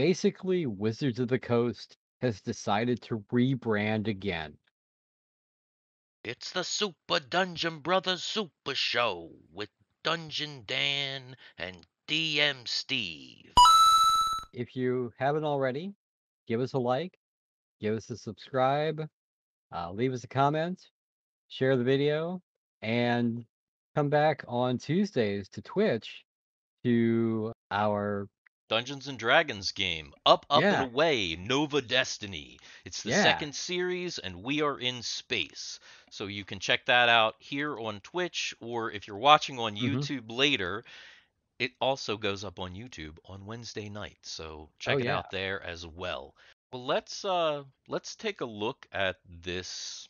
Basically, Wizards of the Coast has decided to rebrand again. It's the Super Dungeon Brothers Super Show with Dungeon Dan and DM Steve. If you haven't already, give us a like, give us a subscribe, leave us a comment, share the video, and come back on Tuesdays to Twitch to our Dungeons and Dragons game, Up, Up, and yeah, Away, Nova Destiny. It's the yeah. second series, and we are in space. So you can check that out here on Twitch, or if you're watching on Hmm. YouTube later, it also goes up on YouTube on Wednesday night. So Oh check it yeah. out there as well. Well, let's take a look at this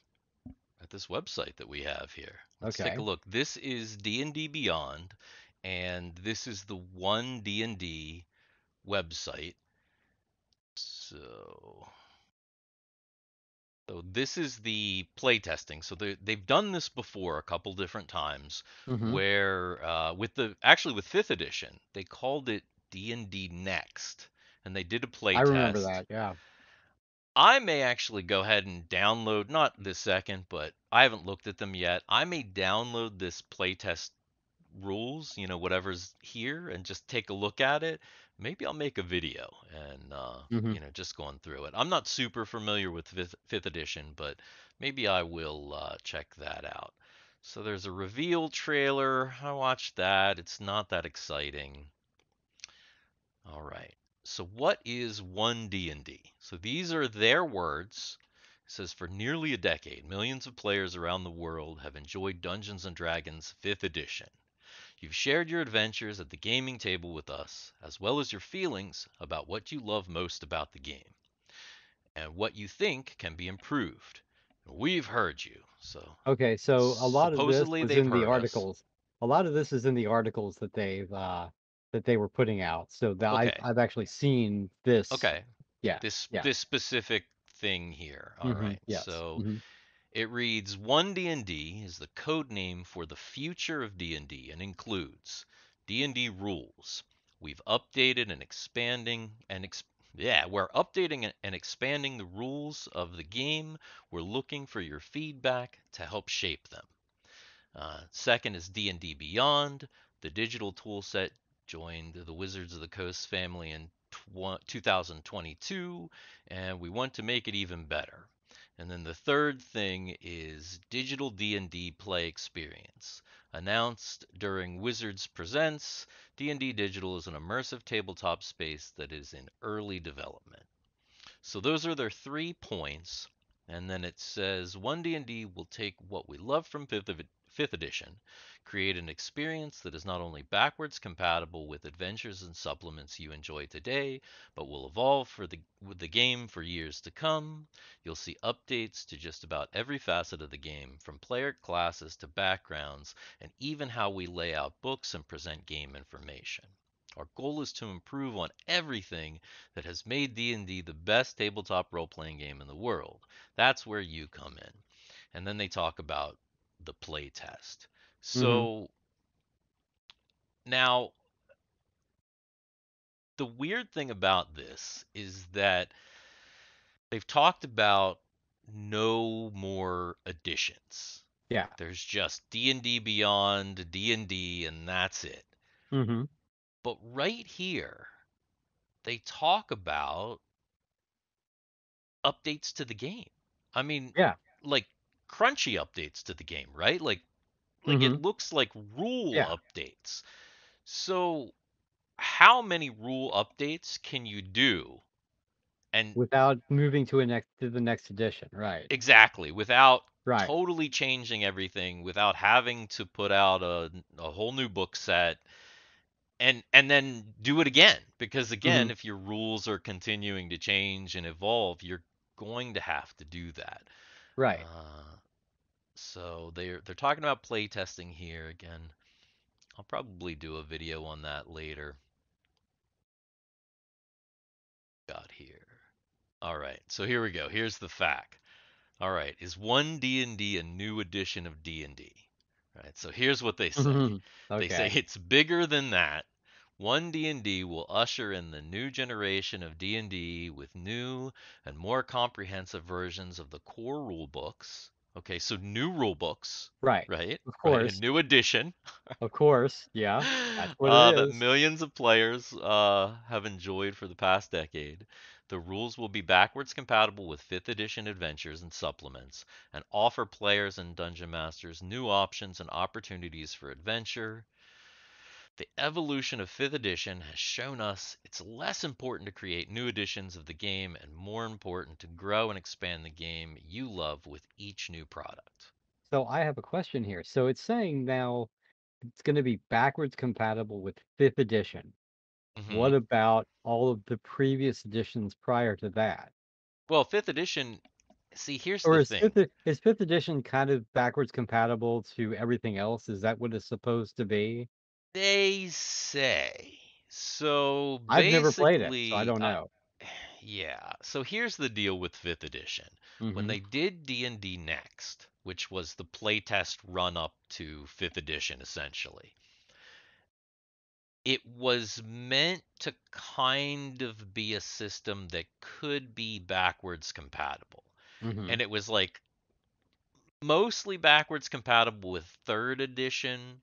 website that we have here. Let's take a Okay. look. This is D&D Beyond, and this is the one D&D website. So, so this is the playtesting. So they've done this before a couple different times, Hmm. where with fifth edition they called it D&D Next, and they did a I remember playtest. that. Yeah. I may actually go ahead and download, not this second, but I haven't looked at them yet. I may download this playtest rules, whatever's here, and just take a look at it. Maybe I'll make a video and Hmm. just going through it. I'm not super familiar with fifth edition, but maybe I will check that out. So there's a reveal trailer. I watched that. It's not that exciting. All right. So what is one D&D? So these are their words. It says for nearly a decade, millions of players around the world have enjoyed Dungeons and Dragons 5th edition. You've shared your adventures at the gaming table with us, as well as your feelings about what you love most about the game and what you think can be improved. We've heard you. So Okay, so a lot of this supposedly was they've in the heard us. articles. A lot of this is in the articles that they were putting out. So that Okay. I've actually seen this. Okay. Yeah, This yeah. this specific thing here. All Hmm. right. Yes. So Hmm. it reads 1D&D is the code name for the future of D&D and includes D&D rules. We've updated and expanding and yeah, we're updating and expanding the rules of the game. We're looking for your feedback to help shape them. Second is D&D Beyond. The digital toolset joined the Wizards of the Coast family in 2022, and we want to make it even better. And then the third thing is digital D&D play experience. Announced during Wizards Presents, D&D Digital is an immersive tabletop space that is in early development. So those are their 3 points. And then it says 1D&D will take what we love from 5th edition, create an experience that is not only backwards compatible with adventures and supplements you enjoy today, but will evolve with the game for years to come. You'll see updates to just about every facet of the game, from player classes to backgrounds, and even how we lay out books and present game information. Our goal is to improve on everything that has made D&D the best tabletop role-playing game in the world. That's where you come in. And then they talk about the play test. Hmm. So now the weird thing about this is that they've talked about no more additions. Yeah. There's just D&D Beyond, D&D, and that's it. Hmm. But right here, they talk about updates to the game. I mean, Yeah. like crunchy updates to the game, right? Like it Hmm. looks like rule Yeah. updates. So how many rule updates can you do? And Without moving to the next edition. Right. exactly, without Right. totally changing everything, without having to put out a whole new book set and then do it again, because Hmm. again, if your rules are continuing to change and evolve, you're going to have to do that. Right. Uh, So they're talking about playtesting here again. I'll probably do a video on that later. Got here. All right. So here we go. Here's the fact. All right. Is one D&D a new edition of D&D? All right. So here's what they say. Hmm. They say Okay. it's bigger than that. One D&D will usher in the new generation of D&D with new and more comprehensive versions of the core rule books. Okay, so new rule books, Right. right? Of Right, a course. new edition Of course. Yeah. That's what it that is. millions of players have enjoyed for the past decade. The rules will be backwards compatible with 5th edition adventures and supplements, and offer players and dungeon masters new options and opportunities for adventure. The evolution of 5th edition has shown us it's less important to create new editions of the game and more important to grow and expand the game you love with each new product. So I have a question here. So it's saying now it's going to be backwards compatible with fifth edition. Hmm. What about all of the previous editions prior to that? Well, 5th edition, see, here's Or the is thing. fifth edition kind of backwards compatible to everything else? Is that what it's supposed to be? They say. So I've never played it, so I basically, don't know. yeah. So here's the deal with 5th edition. When Mm-hmm. they did D&D Next, which was the playtest run up to 5th edition essentially, it was meant to kind of be a system that could be backwards compatible. Mm-hmm. And it was like mostly backwards compatible with 3rd edition,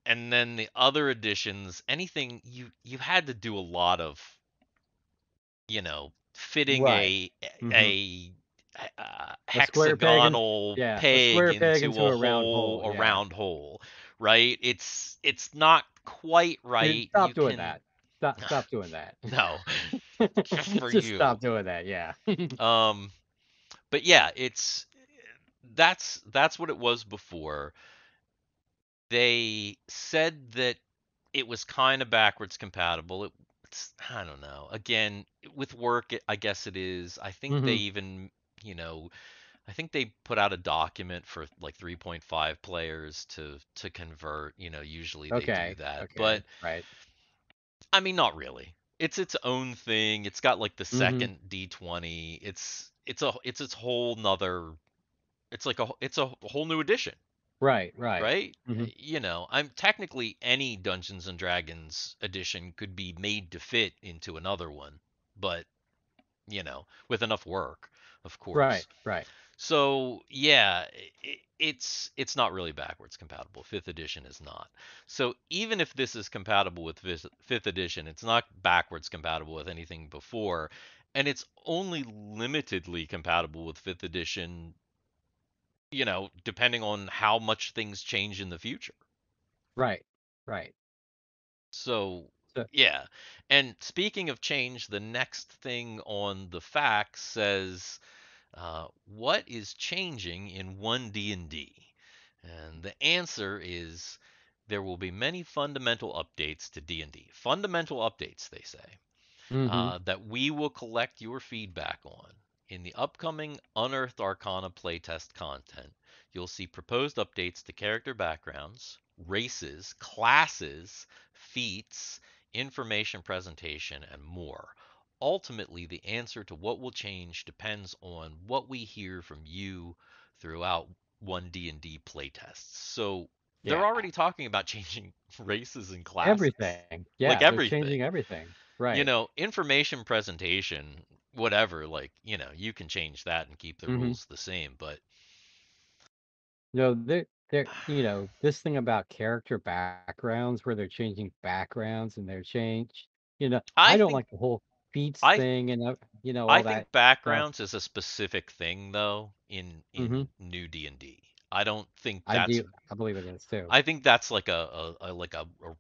and then the other editions, anything you had to do a lot of, fitting Right. Mm-hmm. a A square peg and hexagonal yeah, a peg square peg into into a round hole. a Yeah. round hole, right? It's not quite Dude, right. stop You doing can that. Stop doing that. no for Just you. stop doing that. Yeah. Um, but yeah, that's what it was before. They said that it was kind of backwards compatible. I don't know. Again, with work, I guess it is. I think they Mm-hmm. even, you know, I think they put out a document for like 3.5 players to convert. Usually they do Okay. that, but Okay. Right. I mean, not really. It's its own thing. It's got like the Mm-hmm. second D20. It's its whole nother. It's a whole new edition, Right. Right. right? Mm-hmm. I'm technically any Dungeons and Dragons edition could be made to fit into another one, but with enough work, of Right. course. Right. So yeah, it's not really backwards compatible. 5th edition is not. So even if this is compatible with 5th edition, it's not backwards compatible with anything before, and it's only limitedly compatible with 5th edition, depending on how much things change in the future. Right. Right. So, So, yeah. And speaking of change, the next thing on the facts says, what is changing in 1 D&D? And the answer is there will be many fundamental updates to D&D. Fundamental updates, they say, mm-hmm. that we will collect your feedback on. In the upcoming Unearthed Arcana playtest content, you'll see proposed updates to character backgrounds, races, classes, feats, information presentation, and more. Ultimately, the answer to what will change depends on what we hear from you throughout 1 D&D playtests. So they're Yeah. already talking about changing races and classes. Everything. Like Yeah. They're changing everything. everything. Right. Information presentation, whatever, like, you can change that and keep the Mm-hmm. rules the same, but No, this thing about character backgrounds where they're changing backgrounds and they're changed, I I don't think like the whole feats I thing and I all that think stuff. backgrounds is a specific thing though Mm-hmm. in new D&D. I don't think I do. I believe it is too. I think that's like a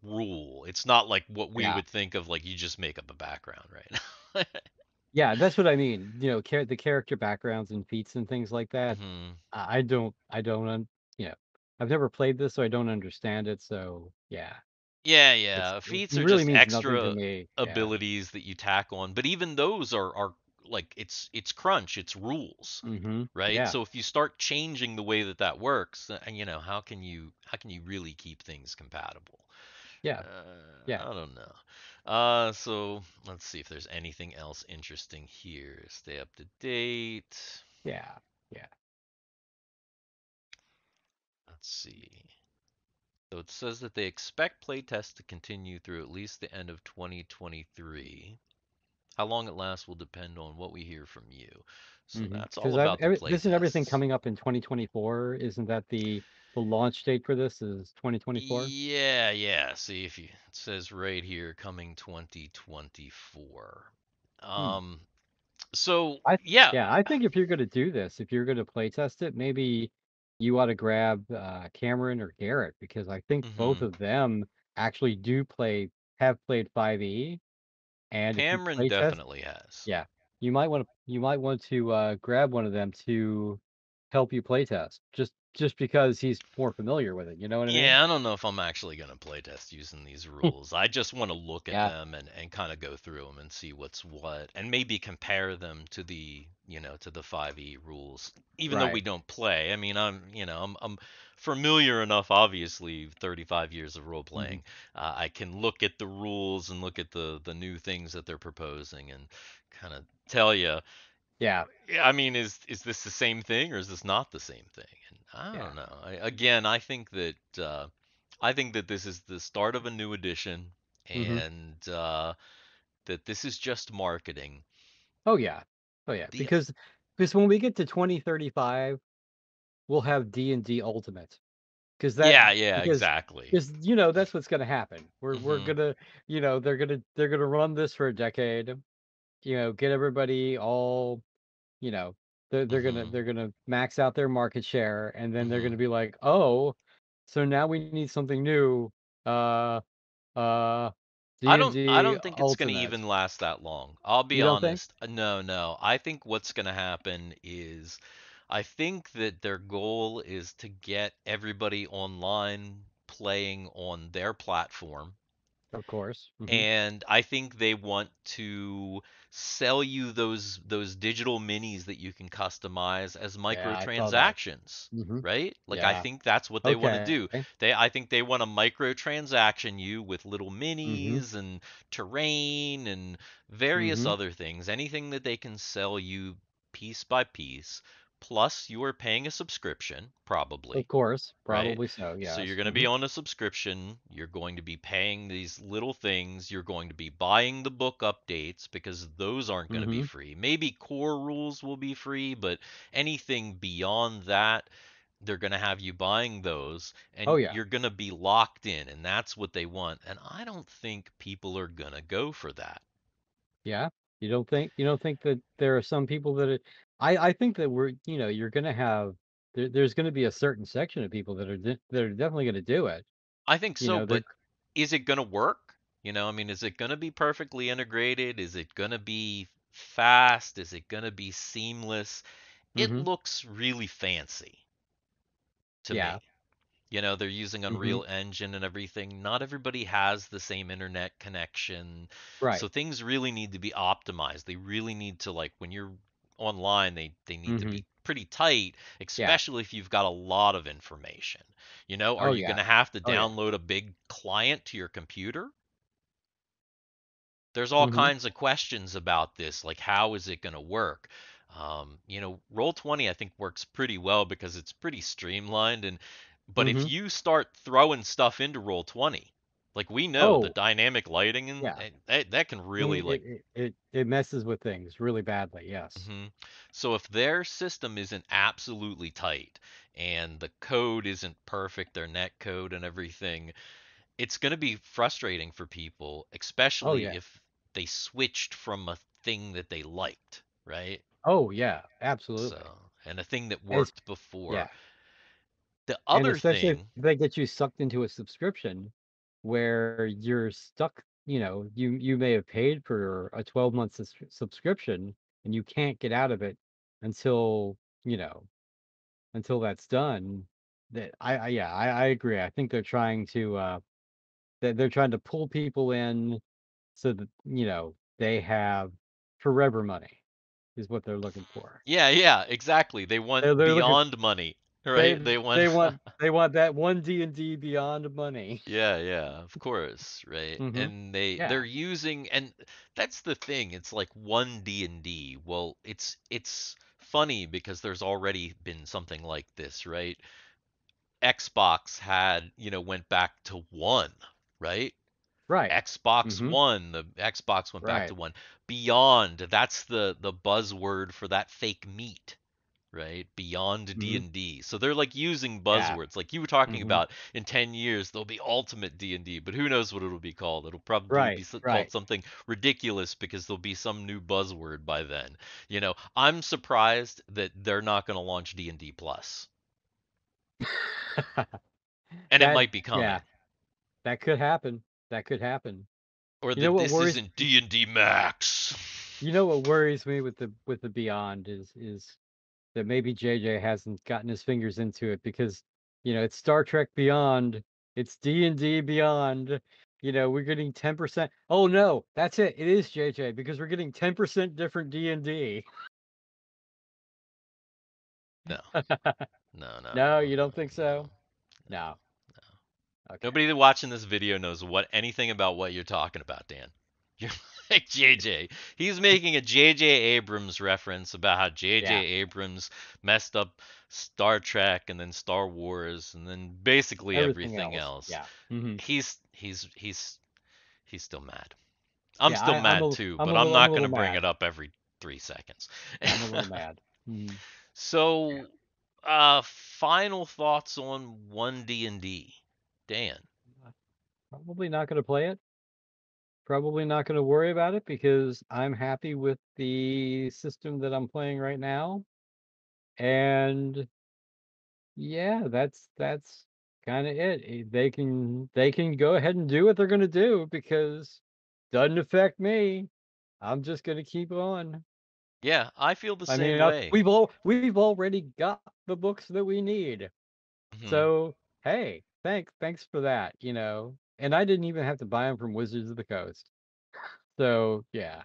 rule. It's not like what we Yeah. would think of, like you just make up a background, right? Yeah, that's what I mean. The character backgrounds and feats and things like that. Hmm. I don't, you know, I've never played this, so I don't understand it. So yeah, Yeah, it's yeah. it Feats are really just means nothing to extra me. Yeah. abilities that you tack on, but even those are like it's crunch, it's rules, Mm-hmm. right? Yeah. So if you start changing the way that that works, and how can you really keep things compatible? Yeah. Yeah. I don't know. So let's see if there's anything else interesting here. Stay up to date. Yeah. Yeah. Let's see. So it says that they expect playtests to continue through at least the end of 2023. How long it lasts will depend on what we hear from you. So that's all Because about the isn't everything playtests. coming up in 2024? Isn't that the launch date for this is 2024? Yeah, yeah. See if you it says right here coming 2024. Hmm. Um so I yeah. Yeah, I think if you're going to do this, if you're going to play test it, maybe you ought to grab Cameron or Garrett because I think both Mhm. of them actually do play have played 5e, and if you Cameron play test, definitely has. yeah, you might want to grab one of them to help you play test just because he's more familiar with it. You know what I mean? Yeah, I don't know if I'm actually going to playtest using these rules. I just want to look at Yeah, them and kind of go through them and see what's what and maybe compare them to to the 5e rules. Even though we right. don't play. I mean, I'm familiar enough obviously 35 years of role Hmm. playing. I can look at the rules and look at the new things that they're proposing and kind of tell you Yeah, yeah, I mean, is this the same thing or is this not the same thing? And I yeah. don't know. Again, I think that this is the start of a new edition, Hmm. and that this is just marketing. Oh yeah. Oh yeah. The Because when we get to 2035, we'll have D&D Ultimate. Because that yeah, yeah, because exactly. because that's what's gonna happen. We're Hmm. gonna they're gonna run this for a decade. Get everybody all you know Hmm. they're gonna max out their market share, and then they're Hmm. gonna be like, oh, so now we need something new. Uh uh I D&D don't think it's going to Ultimate. even last that long. I'll be You don't think? honest. No, no. I think what's going to happen is I think that their goal is to get everybody online playing on their platform, Of course. and I think they want to sell you those digital minis that you can customize as Yeah, I saw that. microtransactions, Hmm. right? Like I Yeah. think that's what they want to Okay. do. I think they want to microtransaction you with little Hmm. minis and terrain and various Hmm. other things, anything that they can sell you piece by piece. Plus, you are paying a subscription, Of probably, course. right? Probably so. So you're Yes. going to Hmm. be on a subscription. You're going to be paying these little things. You're going to be buying the book updates because those aren't going to be Hmm. free. Maybe core rules will be free, but anything beyond that, they're going to have you buying those Oh and yeah. you're going to be locked in, and that's what they want. And I don't think people are going to go for that. Yeah. You don't think that there are some people that I think that you're gonna have there's gonna be a certain section of people that are definitely gonna do it. I think so, They're but is it going to work? I mean, is it going to be perfectly integrated? Is it going to be fast? Is it going to be seamless? It hmm looks really fancy to yeah. me. They're using Hmm. Unreal Engine and everything. Not everybody has the same internet connection. So Right. things really need to be optimized. They really need to like when you're online, they need to Hmm. be pretty tight, Yeah. especially if you've got a lot of information. Are Oh you yeah. going to have to Oh yeah. download a big client to your computer? There's all Hmm. kinds of questions about this, like how is it going to work? Roll 20 I think works pretty well because it's pretty streamlined but if Hmm. you start throwing stuff into Roll 20, like we know the Oh dynamic lighting yeah. and that can really like It messes with things really badly. Yes. mhm. So if their system isn't absolutely tight and the code isn't perfect, their net code and everything, it's going to be frustrating for people, Oh especially yeah. if they switched from a thing that they liked, right? Oh yeah. So, Absolutely. and a thing that It's worked before. Yeah. The And other especially if thing, they get you sucked into a subscription where you're stuck, you may have paid for a 12-month subscription and you can't get out of it until, you know, until that's done. That yeah, I agree. I think they're trying to pull people in so that, they have forever money is what they're looking for. yeah, yeah, exactly. They want They're looking beyond money, they right? They want they want they want that one D&D beyond money. yeah, yeah, of course, right? Hmm. And they're Yeah. using and that's the thing. It's like one D&D. Well, it's funny because there's already been something like this, right? Xbox had, went back to one, right? Right. Xbox Mm-hmm. One, the Xbox went back to Right. one. Beyond, that's the buzzword for that fake meat, right? Beyond Mm-hmm. D&D. So they're like using Yeah. buzzwords. Like you were talking Mm-hmm. about in 10 years there'll be Ultimate D&D, but who knows what it'll be called. It'll probably be Right. called Right. something ridiculous because there'll be some new buzzword by then. I'm surprised that they're not going to launch D&D Plus. And it That, might be yeah, coming. that could happen. That could happen. Or You know that what this worries isn't D&D Max. me with the Beyond is that maybe JJ hasn't gotten his fingers into it because it's Star Trek Beyond, it's D&D Beyond. We're getting 10%. Oh no, that's it. It is JJ because we're getting 10% different D&D. No. No, no, No, no, you don't no, think no, so? No. no. Okay. Nobody watching this video knows anything about what you're talking about, Dan. You're like JJ. He's making a JJ Abrams reference about how JJ Yeah. Abrams messed up Star Trek and then Star Wars and then basically Everything everything else. else. Yeah. Hmm. He's still mad. I'm Yeah, still mad too, but I'm I'm a not going little to bring mad. it up every 3 seconds. I'm a little mad. Hmm. Yeah. So, final thoughts on 1D&D, Dan. Probably not going to play it. Probably not going to worry about it because I'm happy with the system that I'm playing right now. And yeah, that's kind of it. They can go ahead and do what they're going to do because doesn't affect me. I'm just going to keep on. Yeah, I feel the I same mean, way. we've already got the books that we need. Mhm. So, hey, thanks for that. And I didn't even have to buy them from Wizards of the Coast. So, yeah.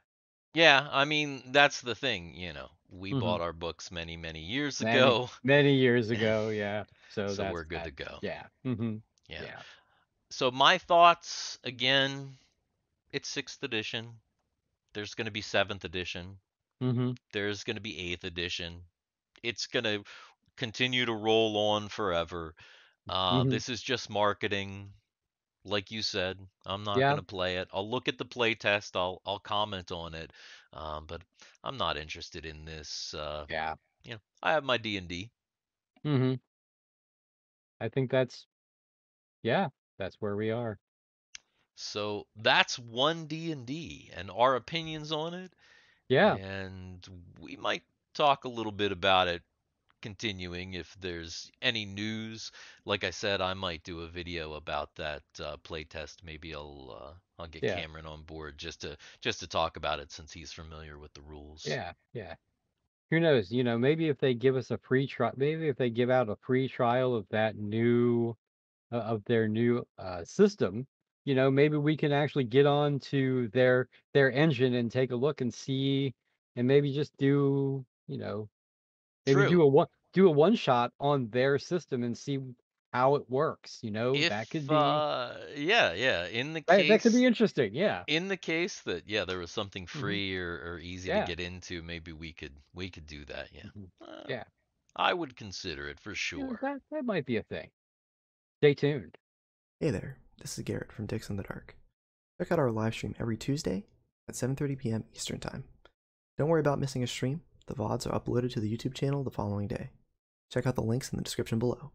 Yeah, I mean, that's the thing, we Hmm. bought our books many, many years Many, ago, many years ago, yeah. So so that's we're good that. to go. Yeah. Hmm. Yeah. Yeah. So my thoughts, again, it's 6th edition. There's going to be 7th edition. Hmm. There's going to be 8th edition. It's going to continue to roll on forever. Hmm. This is just marketing. Like you said, I'm not Yeah. gonna play it. I'll look at the play test. I'll comment on it, but I'm not interested in this. Yeah. I have my D&D. Hmm. I think yeah, that's where we are. So that's 1D&D and our opinions on it, Yeah. and we might talk a little bit about it continuing if there's any news. Like I said, I might do a video about that playtest. Maybe I'll get Yeah. Cameron on board just to talk about it since he's familiar with the rules. Yeah. Yeah. Who knows? Maybe if they give us a free trial, maybe if they give out a free trial of that new of their new system, maybe we can actually get on to their engine and take a look and see, and maybe just maybe True. do a one shot on their system and see how it works. If That could be yeah, yeah, in the that could case be interesting. Yeah. in the case that yeah, there was something Hmm. free or easy to Yeah. get into, maybe we could do that, yeah. Hmm. Uh, Yeah. I would consider it for Yeah. sure. That might be a thing. Stay tuned. Hey there, this is Garrett from Dicks in the Dark. Check out our live stream every Tuesday at 7:30 p.m. Eastern Time. Don't worry about missing a stream, the VODs are uploaded to the YouTube channel the following day. Check out the links in the description below.